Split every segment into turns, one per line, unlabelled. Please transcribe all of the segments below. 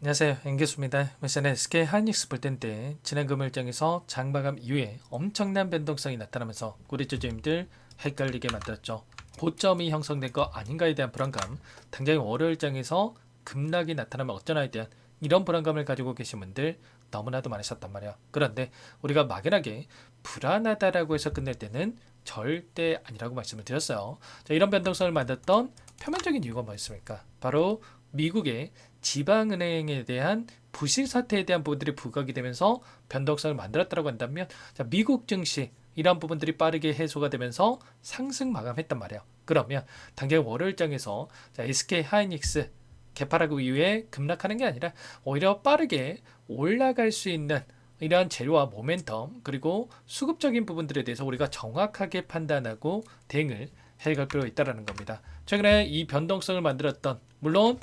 안녕하세요. 앵교수입니다. 매선 SK 하이닉스 볼텐때 지난 금요일장에서 장마감 이후에 엄청난 변동성이 나타나면서 우리 투자님들 헷갈리게 만들었죠. 고점이 형성된 거 아닌가에 대한 불안감, 당장 월요일장에서 급락이 나타나면 어쩌나에 대한 이런 불안감을 가지고 계신 분들 너무나도 많으셨단 말이야. 그런데 우리가 막연하게 불안하다라고 해서 끝낼 때는 절대 아니라고 말씀을 드렸어요. 자, 이런 변동성을 만들었던 표면적인 이유가 뭐였습니까? 바로 미국의 지방은행에 대한 부실 사태에 대한 부분들이 부각이 되면서 변동성을 만들었다고 한다면, 자, 미국 증시 이러한 부분들이 빠르게 해소가 되면서 상승 마감했단 말이에요. 그러면 당장 월요일장에서 SK 하이닉스 개파락 이후에 급락하는 게 아니라 오히려 빠르게 올라갈 수 있는 이러한 재료와 모멘텀, 그리고 수급적인 부분들에 대해서 우리가 정확하게 판단하고 대응을 해갈 필요가 있다는 겁니다. 최근에 이 변동성을 만들었던, 물론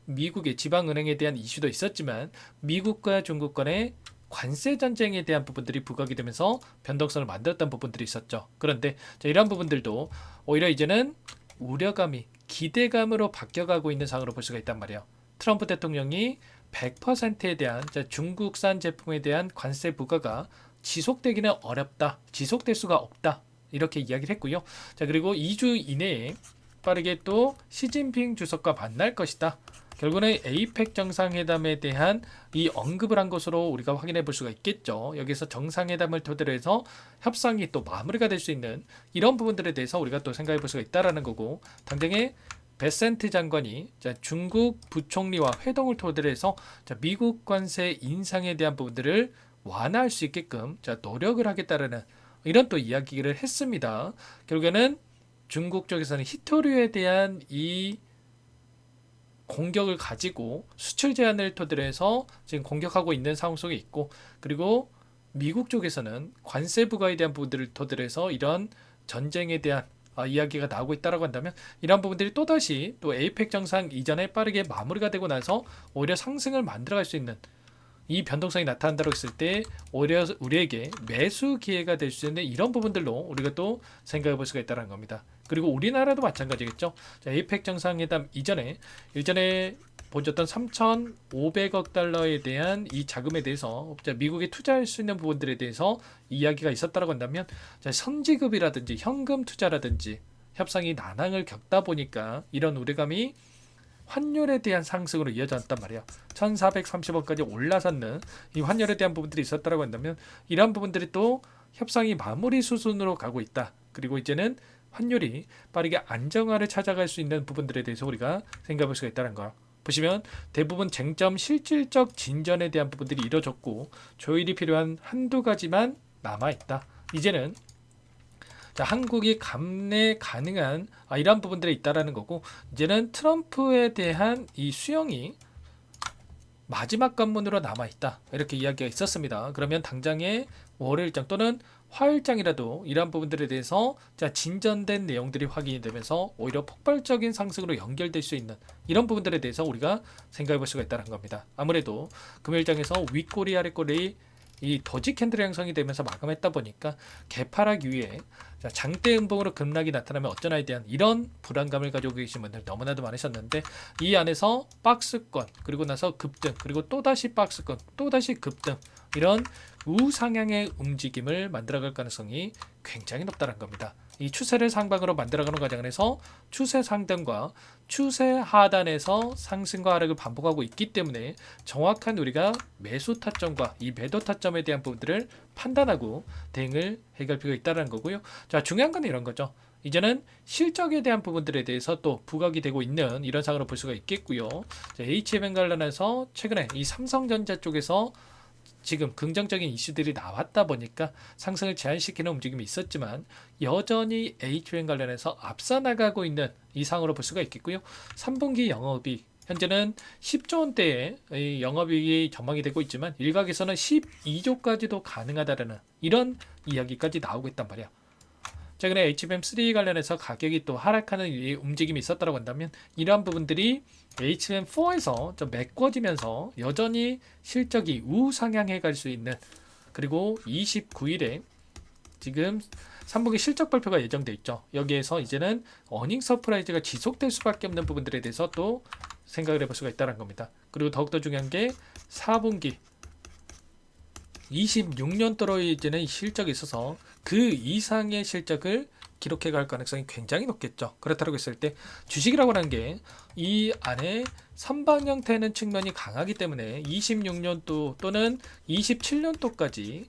미국의 지방은행에 대한 이슈도 있었지만 미국과 중국 간의 관세 전쟁에 대한 부분들이 부각이 되면서 변동성을 만들었던 부분들이 있었죠. 그런데 이런 부분들도 오히려 이제는 우려감이 기대감으로 바뀌어가고 있는 상황으로 볼 수가 있단 말이에요. 트럼프 대통령이 100%에 대한 중국산 제품에 대한 관세 부과가 지속되기는 어렵다, 지속될 수가 없다, 이렇게 이야기를 했고요. 자, 그리고 2주 이내에 빠르게 또 시진핑 주석과 만날 것이다. 결국은 에이펙 정상회담에 대한 이 언급을 한 것으로 우리가 확인해 볼 수가 있겠죠. 여기서 정상회담을 토대로 해서 협상이 또 마무리가 될 수 있는 이런 부분들에 대해서 우리가 또 생각해 볼 수가 있다라는 거고, 당장에 베센트 장관이 중국 부총리와 회동을 토대로 해서 미국 관세 인상에 대한 부분들을 완화할 수 있게끔 노력을 하겠다라는 이런 또 이야기를 했습니다. 결국에는 중국 쪽에서는 히토류에 대한 이 공격을 가지고 수출 제한을 토대로 해서 지금 공격하고 있는 상황 속에 있고, 그리고 미국 쪽에서는 관세 부과에 대한 부분들을 토대로 해서 이런 전쟁에 대한 이야기가 나오고 있다고 한다면, 이런 부분들이 또다시 또 에이펙 정상 이전에 빠르게 마무리가 되고 나서 오히려 상승을 만들어갈 수 있는 이 변동성이 나타난다고 했을 때 오히려 우리에게 매수 기회가 될 수 있는 이런 부분들로 우리가 또 생각해 볼 수가 있다는 겁니다. 그리고 우리나라도 마찬가지겠죠. 에이펙 정상회담 이전에 일전에 보셨던 3,500억 달러에 대한 이 자금에 대해서 미국에 투자할 수 있는 부분들에 대해서 이야기가 있었다고 한다면, 선지급이라든지 현금 투자라든지 협상이 난항을 겪다 보니까 이런 우려감이 환율에 대한 상승으로 이어졌단 말이에요. 1430원까지 올라섰는 이 환율에 대한 부분들이 있었다고 한다면, 이러한 부분들이 또 협상이 마무리 수순으로 가고 있다. 그리고 이제는 환율이 빠르게 안정화를 찾아갈 수 있는 부분들에 대해서 우리가 생각해 볼 수가 있다는 거. 보시면 대부분 쟁점 실질적 진전에 대한 부분들이 이뤄졌고 조율이 필요한 한두 가지만 남아있다. 이제는 한국이 감내 가능한 이런 부분들이 있다라는 거고, 이제는 트럼프에 대한 이 수용이 마지막 관문으로 남아있다, 이렇게 이야기가 있었습니다. 그러면 당장의 월요일장 또는 화요일장이라도 이러한 부분들에 대해서 진전된 내용들이 확인이 되면서 오히려 폭발적인 상승으로 연결될 수 있는 이런 부분들에 대해서 우리가 생각해 볼 수가 있다는 겁니다. 아무래도 금요일장에서 윗꼬리 아랫꼬리 이 더지 캔들 형성이 되면서 마감했다 보니까 개파락 이후에 장대 음봉으로 급락이 나타나면 어쩌나에 대한 이런 불안감을 가지고 계신 분들 너무나도 많으셨는데, 이 안에서 박스권, 그리고 나서 급등, 그리고 또다시 박스권, 또다시 급등, 이런 우상향의 움직임을 만들어갈 가능성이 굉장히 높다는 겁니다. 이 추세를 상방으로 만들어가는 과정에서 추세 상단과 추세 하단에서 상승과 하락을 반복하고 있기 때문에 정확한 우리가 매수 타점과 이 매도 타점에 대한 부분들을 판단하고 대응을 해갈 필요가 있다는 거고요. 자, 중요한 건 이런 거죠. 이제는 실적에 대한 부분들에 대해서 또 부각이 되고 있는 이런 상황으로 볼 수가 있겠고요. 자, HMM 관련해서 최근에 이 삼성전자 쪽에서 지금 긍정적인 이슈들이 나왔다 보니까 상승을 제한시키는 움직임이 있었지만 여전히 HM 관련해서 앞서 나가고 있는 이상으로 볼 수가 있겠고요. 3분기 영업이익 현재는 10조 원대의 영업이익이 전망이 되고 있지만 일각에서는 12조까지도 가능하다는 이런 이야기까지 나오고 있단 말이야. 최근에 HBM3 관련해서 가격이 또 하락하는 움직임이 있었다고 한다면, 이러한 부분들이 HBM4에서 좀 메꿔지면서 여전히 실적이 우상향해 갈 수 있는, 그리고 29일에 지금 3분기 실적 발표가 예정돼 있죠. 여기에서 이제는 어닝 서프라이즈가 지속될 수밖에 없는 부분들에 대해서 또 생각을 해볼 수가 있다는 겁니다. 그리고 더욱더 중요한 게 4분기 26년도로 이제는 실적이 있어서 그 이상의 실적을 기록해 갈 가능성이 굉장히 높겠죠. 그렇다고 했을 때 주식이라고 하는 게 이 안에 선박 형태는 측면이 강하기 때문에 26년도 또는 27년도까지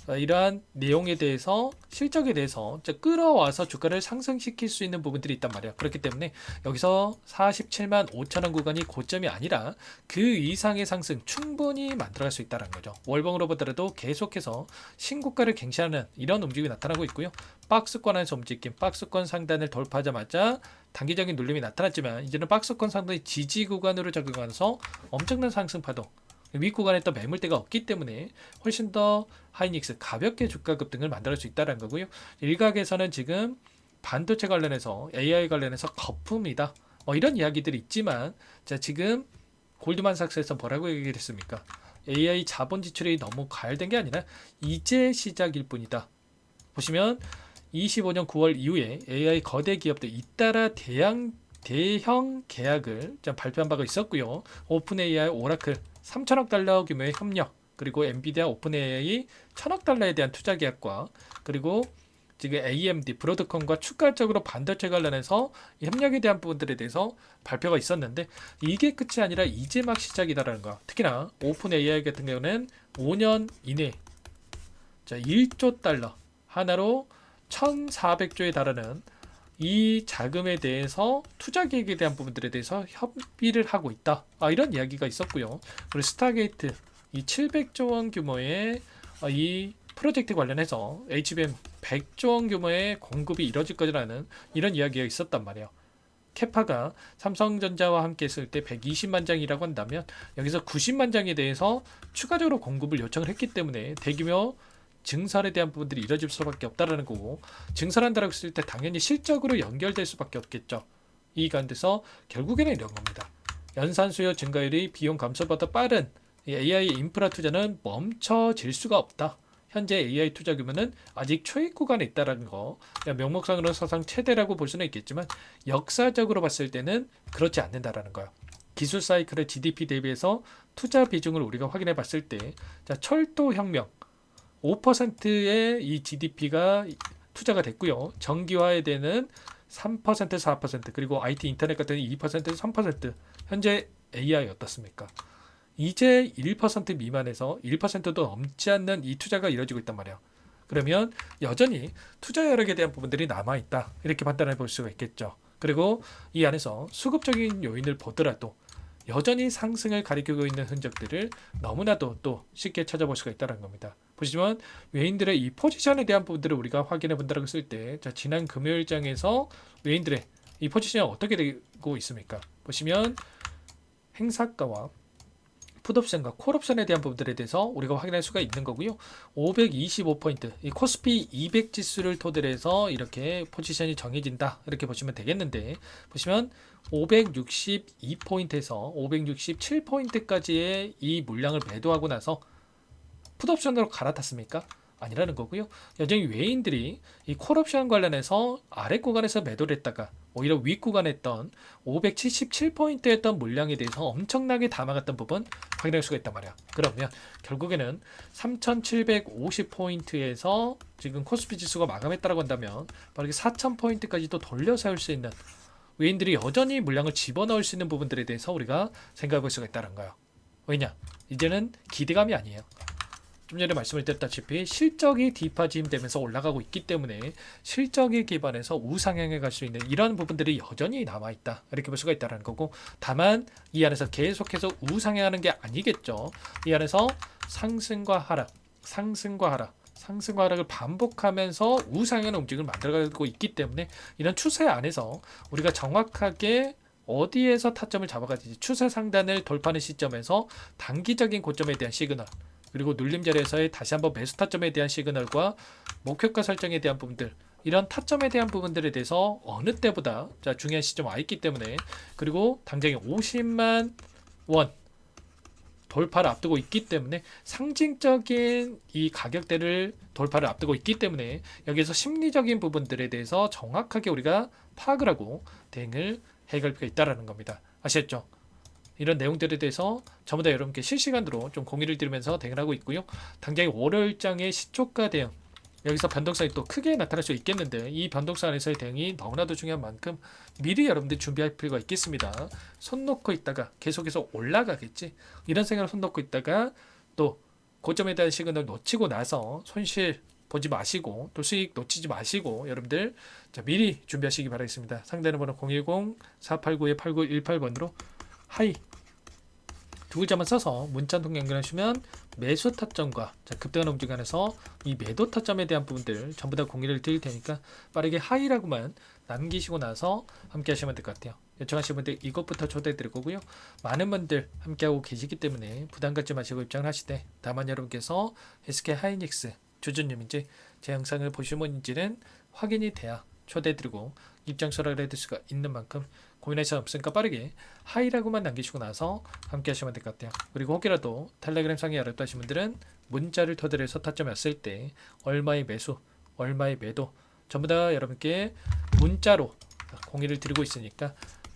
이러한 내용에 대해서 실적에 대해서 끌어와서 주가를 상승시킬 수 있는 부분들이 있단 말이야. 그렇기 때문에 여기서 47만 5천 원 구간이 고점이 아니라 그 이상의 상승 충분히 만들어갈 수 있다는 거죠. 월봉으로 보더라도 계속해서 신고가를 갱신하는 이런 움직임이 나타나고 있고요. 박스권에서 움직임, 박스권 상단을 돌파하자마자 단기적인 눌림이 나타났지만 이제는 박스권 상단의 지지 구간으로 적용하면서 엄청난 상승 파동, 윗구간에 또 매물대가 없기 때문에 훨씬 더 하이닉스 가볍게 주가 급등을 만들 수 있다는 거고요. 일각에서는 지금 반도체 관련해서 AI 관련해서 거품이다 이런 이야기들이 있지만, 자 지금 골드만삭스에서 뭐라고 얘기를 했습니까? AI 자본 지출이 너무 과열된 게 아니라 이제 시작일 뿐이다. 보시면 25년 9월 이후에 AI 거대 기업들 잇따라 대형 계약을 발표한 바가 있었고요. 오픈 AI, 오라클 3천억 달러 규모의 협력, 그리고 엔비디아, 오픈 AI 1천억 달러에 대한 투자 계약과, 그리고 지금 AMD, 브로드컴과 추가적으로 반도체 관련해서 협력에 대한 부분들에 대해서 발표가 있었는데 이게 끝이 아니라 이제 막 시작이다라는 거. 특히나 오픈 AI 같은 경우는 5년 이내 1조 달러 하나로 1,400조에 달하는 이 자금에 대해서 투자 계획에 대한 부분들에 대해서 협의를 하고 있다. 이런 이야기가 있었고요. 그리고 스타게이트 이 700조 원 규모의 이 프로젝트 관련해서 HBM 100조 원 규모의 공급이 이뤄질 거라는 이런 이야기가 있었단 말이에요. 캐파가 삼성전자와 함께 했을 때 120만 장이라고 한다면 여기서 90만 장에 대해서 추가적으로 공급을 요청을 했기 때문에 대규모 증설에 대한 부분들이 이뤄질 수밖에 없다라는 거고, 증설한다고 했을 때 당연히 실적으로 연결될 수밖에 없겠죠. 이 가운데서 결국에는 이런 겁니다. 연산 수요 증가율이 비용 감소보다 빠른 AI 인프라 투자는 멈춰질 수가 없다. 현재 AI 투자 규모는 아직 초입 구간에 있다는 거, 명목상으로 사상 최대라고 볼 수는 있겠지만 역사적으로 봤을 때는 그렇지 않는다라는 거예요. 기술 사이클의 GDP 대비해서 투자 비중을 우리가 확인해 봤을 때, 철도 혁명 5%의 이 GDP가 투자가 됐고요. 전기화에 대한 3%, 4%, 그리고 IT 인터넷 같은 2%, 3%. 현재 AI 어떻습니까? 이제 1% 미만에서 1%도 넘지 않는 이 투자가 이루어지고 있단 말이에요. 그러면 여전히 투자 여력에 대한 부분들이 남아있다. 이렇게 판단해 볼 수가 있겠죠. 그리고 이 안에서 수급적인 요인을 보더라도 여전히 상승을 가리키고 있는 흔적들을 너무나도 또 쉽게 찾아볼 수가 있다는 겁니다. 보시면 외인들의 이 포지션에 대한 부분들을 우리가 확인해 본다고 했을 때, 지난 금요일장에서 외인들의 이 포지션이 어떻게 되고 있습니까? 보시면 행사가와 풋옵션과 콜옵션에 대한 부분들에 대해서 우리가 확인할 수가 있는 거고요. 525포인트, 이 코스피 200 지수를 토대로 해서 이렇게 포지션이 정해진다. 이렇게 보시면 되겠는데, 보시면 562포인트에서 567포인트까지의 이 물량을 매도하고 나서 풋옵션으로 갈아탔습니까? 아니라는 거고요. 여전히 외인들이 이 콜옵션 관련해서 아래 구간에서 매도를 했다가 오히려 윗 구간에 했던 577포인트 했던 물량에 대해서 엄청나게 담아갔던 부분 확인할 수가 있단 말이야. 그러면 결국에는 3750포인트에서 지금 코스피 지수가 마감했다고 한다면 바로 4000포인트까지도 돌려서 할 수 있는, 외인들이 여전히 물량을 집어넣을 수 있는 부분들에 대해서 우리가 생각해 볼 수가 있다는 거예요. 왜냐? 이제는 기대감이 아니에요. 좀 전에 말씀을 드렸다시피 실적이 뒷받침되면서 올라가고 있기 때문에 실적에 기반해서 우상향에 갈 수 있는 이런 부분들이 여전히 남아있다. 이렇게 볼 수가 있다는 거고, 다만 이 안에서 계속해서 우상향하는 게 아니겠죠. 이 안에서 상승과 하락, 상승과 하락, 상승과 하락을 반복하면서 우상향의 움직임을 만들어가고 있기 때문에 이런 추세 안에서 우리가 정확하게 어디에서 타점을 잡아가지고 추세 상단을 돌파하는 시점에서 단기적인 고점에 대한 시그널, 그리고 눌림 자리에서의 다시 한번 매수 타점에 대한 시그널과 목표가 설정에 대한 부분들, 이런 타점에 대한 부분들에 대해서 어느 때보다 중요한 시점 와 있기 때문에, 그리고 당장에 50만 원 돌파를 앞두고 있기 때문에 상징적인 이 가격대를 돌파를 앞두고 있기 때문에 여기에서 심리적인 부분들에 대해서 정확하게 우리가 파악을 하고 대응을 해갈 필요가 있다는 겁니다. 아시겠죠? 이런 내용들에 대해서 전부 다 여러분께 실시간으로 좀 공유를 드리면서 대응을 하고 있고요. 당장의 월요일장의 시초가 대응, 여기서 변동성이 또 크게 나타날 수 있겠는데 이 변동성 안에서의 대응이 너무나도 중요한 만큼 미리 여러분들 준비할 필요가 있겠습니다. 손 놓고 있다가 계속해서 올라가겠지, 이런 생각을 손 놓고 있다가 또 고점에 대한 시그널을 놓치고 나서 손실 보지 마시고 또 수익 놓치지 마시고 여러분들 자, 미리 준비하시기 바라겠습니다. 상대는 번호 010-489-8918번으로 하이 두 글자만 써서 문자 통해 연결하시면 매수 타점과 급등하는 움직임 안에서 이 매도 타점에 대한 부분들 전부 다 공유를 드릴 테니까 빠르게 하이라고만 남기시고 나서 함께 하시면 될 것 같아요. 요청하시는 분들 이것부터 초대해 드릴 거고요. 많은 분들 함께하고 계시기 때문에 부담 갖지 마시고 입장을 하시되, 다만 여러분께서 SK 하이닉스 주주님인지 제 영상을 보신 분인지는 확인이 돼야 초대해 드리고 입장 수락을 해드릴 수가 있는 만큼 고민할 수 없으니까 빠르게 하이라고만 남기시고 나서 함께 하시면 될 것 같아요. 그리고 혹이라도 텔레그램 상에 어렵다 하신 분들은 문자를 터들여서 타점이 왔을 때 얼마의 매수, 얼마의 매도 전부 다 여러분께 문자로 공유를 드리고 있으니까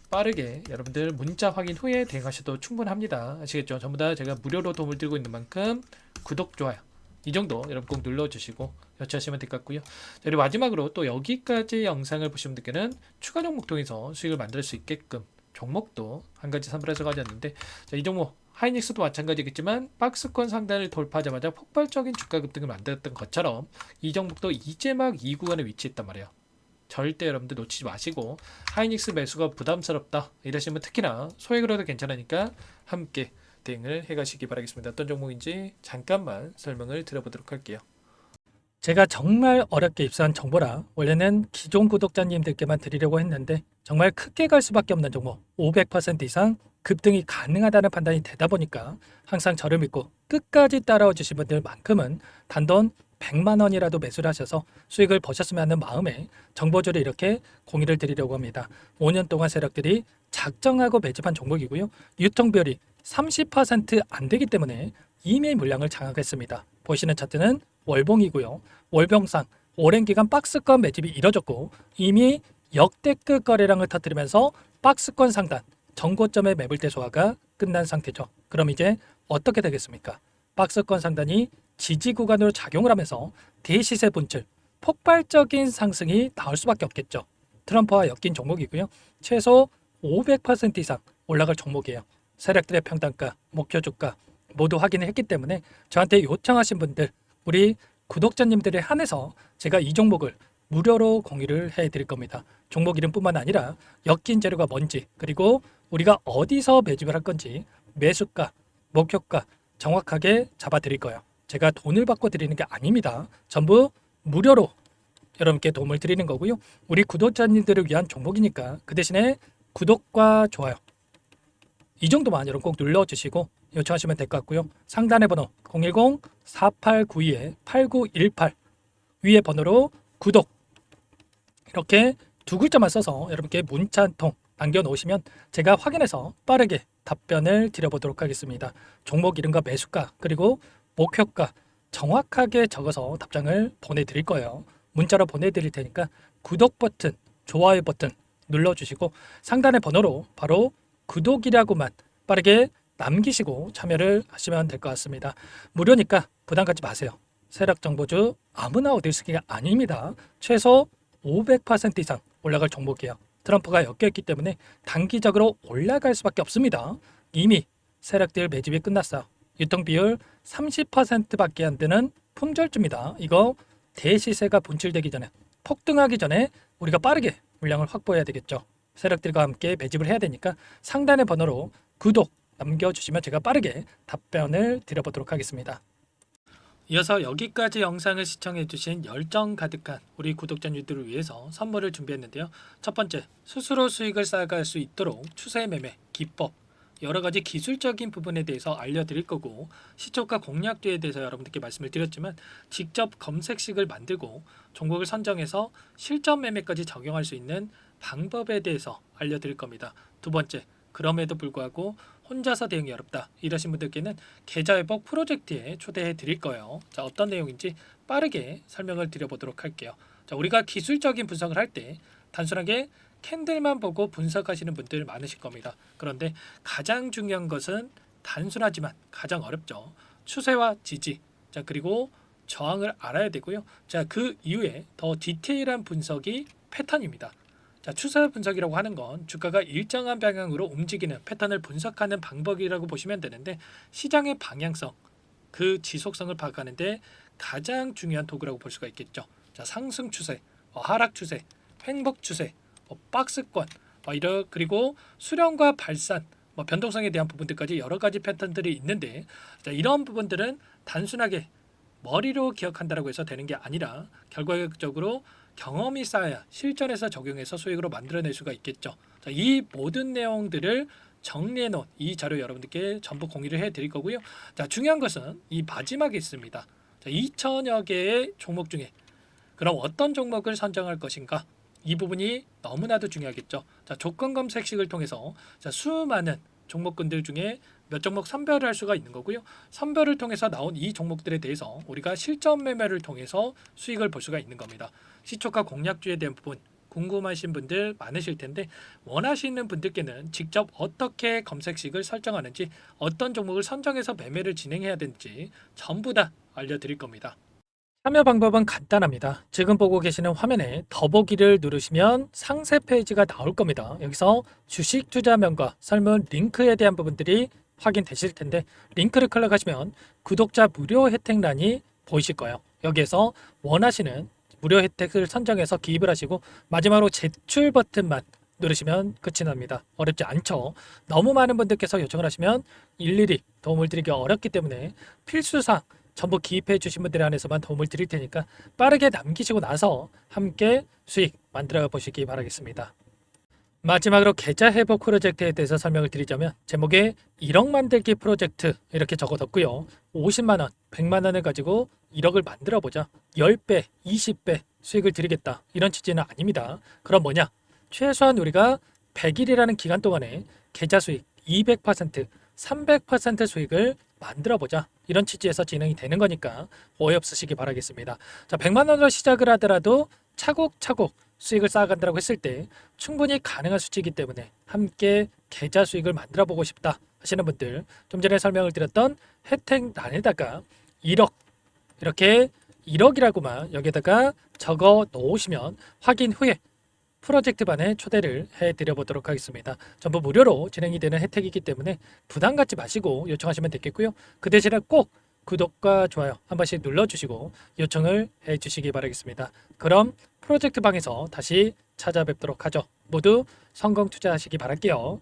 빠르게 여러분들 문자 확인 후에 대응하셔도 충분합니다. 아시겠죠? 전부 다 제가 무료로 도움을 드리고 있는 만큼 구독, 좋아요 이 정도 여러분 꼭 눌러주시고 여쭤하시면 될 것 같고요. 그리고 마지막으로 또 여기까지 영상을 보신 분들께는 추가 종목 통해서 수익을 만들 수 있게끔 종목도 한 가지 선물해서 가져왔는데, 이 종목 하이닉스도 마찬가지겠지만 박스권 상단을 돌파하자마자 폭발적인 주가 급등을 만들었던 것처럼 이 종목도 이제 막 이 구간에 위치했단 말이에요. 절대 여러분들 놓치지 마시고 하이닉스 매수가 부담스럽다 이러시면 특히나 소액으로도 괜찮으니까 함께 대응을 해가시기 바라겠습니다. 어떤 종목인지 잠깐만 설명을 드려보도록 할게요.
제가 정말 어렵게 입수한 정보라 원래는 기존 구독자님들께만 드리려고 했는데 정말 크게 갈 수밖에 없는 종목 500% 이상 급등이 가능하다는 판단이 되다 보니까 항상 저를 믿고 끝까지 따라와 주신 분들만큼은 단돈 100만 원이라도 매수를 하셔서 수익을 보셨으면 하는 마음에 정보주를 이렇게 공유를 드리려고 합니다. 5년 동안 세력들이 작정하고 매집한 종목이고요. 유통비율이 30%안 되기 때문에 이미 물량을 장악했습니다. 보시는 차트는 월봉이고요. 월봉상 오랜 기간 박스권 매집이 이뤄졌고 이미 역대급 거래량을 터뜨리면서 박스권 상단 전고점의 매물대 소화가 끝난 상태죠. 그럼 이제 어떻게 되겠습니까? 박스권 상단이 지지 구간으로 작용을 하면서 대시세 분출, 폭발적인 상승이 나올 수밖에 없겠죠. 트럼프와 엮인 종목이고요. 최소 500% 이상 올라갈 종목이에요. 세력들의 평단가, 목표 주가 모두 확인을 했기 때문에 저한테 요청하신 분들, 우리 구독자님들에 한해서 제가 이 종목을 무료로 공유를 해드릴 겁니다. 종목 이름뿐만 아니라 엮인 재료가 뭔지, 그리고 우리가 어디서 매집을 할 건지 매수가, 목표가 정확하게 잡아드릴 거예요. 제가 돈을 받고 드리는 게 아닙니다. 전부 무료로 여러분께 도움을 드리는 거고요. 우리 구독자님들을 위한 종목이니까 그 대신에 구독과 좋아요 이 정도만 여러분 꼭 눌러주시고 요청하시면 될 것 같고요. 상단의 번호 010-4892-8918 위에 번호로 구독 이렇게 두 글자만 써서 여러분께 문자 한 통 남겨놓으시면 제가 확인해서 빠르게 답변을 드려보도록 하겠습니다. 종목 이름과 매수가 그리고 목표가 정확하게 적어서 답장을 보내드릴 거예요. 문자로 보내드릴 테니까 구독 버튼, 좋아요 버튼 눌러주시고 상단의 번호로 바로 구독이라고만 빠르게 남기시고 참여를 하시면 될 것 같습니다. 무료니까 부담 갖지 마세요. 세력 정보주 아무나 얻을 수 있는 게 아닙니다. 최소 500% 이상 올라갈 종목이에요. 트럼프가 엮여있기 때문에 단기적으로 올라갈 수밖에 없습니다. 이미 세력들 매집이 끝났어요. 유통비율 30%밖에 안 되는 품절주입니다. 이거 대시세가 분출되기 전에 폭등하기 전에 우리가 빠르게 물량을 확보해야 되겠죠. 세력들과 함께 매집을 해야 되니까 상단의 번호로 구독 남겨주시면 제가 빠르게 답변을 드려보도록 하겠습니다. 이어서 여기까지 영상을 시청해주신 열정 가득한 우리 구독자님들을 위해서 선물을 준비했는데요. 첫 번째, 스스로 수익을 쌓아갈 수 있도록 추세 매매 기법 여러 가지 기술적인 부분에 대해서 알려드릴 거고, 시초가 공략도에 대해서 여러분들께 말씀을 드렸지만 직접 검색식을 만들고 종목을 선정해서 실전 매매까지 적용할 수 있는 방법에 대해서 알려드릴 겁니다. 두 번째, 그럼에도 불구하고 혼자서 대응이 어렵다 이러신 분들께는 계좌회복 프로젝트에 초대해 드릴 거예요. 자, 어떤 내용인지 빠르게 설명을 드려보도록 할게요. 자, 우리가 기술적인 분석을 할 때 단순하게 캔들만 보고 분석하시는 분들 많으실 겁니다. 그런데 가장 중요한 것은 단순하지만 가장 어렵죠. 추세와 지지, 자 그리고 저항을 알아야 되고요. 자 그 이후에 더 디테일한 분석이 패턴입니다. 자 추세 분석이라고 하는 건 주가가 일정한 방향으로 움직이는 패턴을 분석하는 방법이라고 보시면 되는데, 시장의 방향성, 그 지속성을 파악하는데 가장 중요한 도구라고 볼 수가 있겠죠. 자 상승 추세, 하락 추세, 횡복 추세, 박스권, 그리고 수렴과 발산, 변동성에 대한 부분들까지 여러 가지 패턴들이 있는데, 자, 이런 부분들은 단순하게 머리로 기억한다라고 해서 되는 게 아니라 결과적으로 경험이 쌓아야 실전에서 적용해서 수익으로 만들어낼 수가 있겠죠. 자, 이 모든 내용들을 정리해 놓은 이 자료 여러분들께 전부 공유를 해 드릴 거고요. 자, 중요한 것은 이 마지막에 있습니다. 자, 2천여 개의 종목 중에 그럼 어떤 종목을 선정할 것인가? 이 부분이 너무나도 중요하겠죠. 자, 조건 검색식을 통해서 자, 수많은 종목군들 중에 몇 종목 선별을 할 수가 있는 거고요. 선별을 통해서 나온 이 종목들에 대해서 우리가 실전 매매를 통해서 수익을 볼 수가 있는 겁니다. 시초가 공략주에 대한 부분 궁금하신 분들 많으실 텐데, 원하시는 분들께는 직접 어떻게 검색식을 설정하는지, 어떤 종목을 선정해서 매매를 진행해야 되는지 전부 다 알려드릴 겁니다. 참여 방법은 간단합니다. 지금 보고 계시는 화면에 더보기를 누르시면 상세 페이지가 나올 겁니다. 여기서 주식 투자명과 설문 링크에 대한 부분들이 확인되실 텐데, 링크를 클릭하시면 구독자 무료 혜택란이 보이실 거예요. 여기에서 원하시는 무료 혜택을 선정해서 기입을 하시고 마지막으로 제출 버튼만 누르시면 끝이 납니다. 어렵지 않죠? 너무 많은 분들께서 요청을 하시면 일일이 도움을 드리기 어렵기 때문에 필수상 전부 기입해 주신 분들에 한해서만 도움을 드릴 테니까 빠르게 남기시고 나서 함께 수익 만들어 보시기 바라겠습니다. 마지막으로 계좌 회복 프로젝트에 대해서 설명을 드리자면, 제목에 1억 만들기 프로젝트 이렇게 적어뒀고요. 50만 원, 100만 원을 가지고 1억을 만들어 보자, 10배, 20배 수익을 드리겠다, 이런 취지는 아닙니다. 그럼 뭐냐? 최소한 우리가 100일이라는 기간 동안에 계좌 수익 200%, 300% 수익을 만들어 보자, 이런 취지에서 진행이 되는 거니까 오해 없으시기 바라겠습니다. 자, 100만 원으로 시작을 하더라도 차곡차곡 수익을 쌓아간다고 했을 때 충분히 가능한 수치이기 때문에 함께 계좌 수익을 만들어 보고 싶다 하시는 분들, 좀 전에 설명을 드렸던 혜택란에다가 1억, 이렇게 1억이라고만 여기다가 적어 놓으시면 확인 후에 프로젝트반에 초대를 해드려 보도록 하겠습니다. 전부 무료로 진행이 되는 혜택이기 때문에 부담 갖지 마시고 요청하시면 되겠고요. 그 대신에 꼭 구독과 좋아요 한 번씩 눌러주시고 요청을 해주시기 바라겠습니다. 그럼 프로젝트 방에서 다시 찾아뵙도록 하죠. 모두 성공 투자하시기 바랄게요.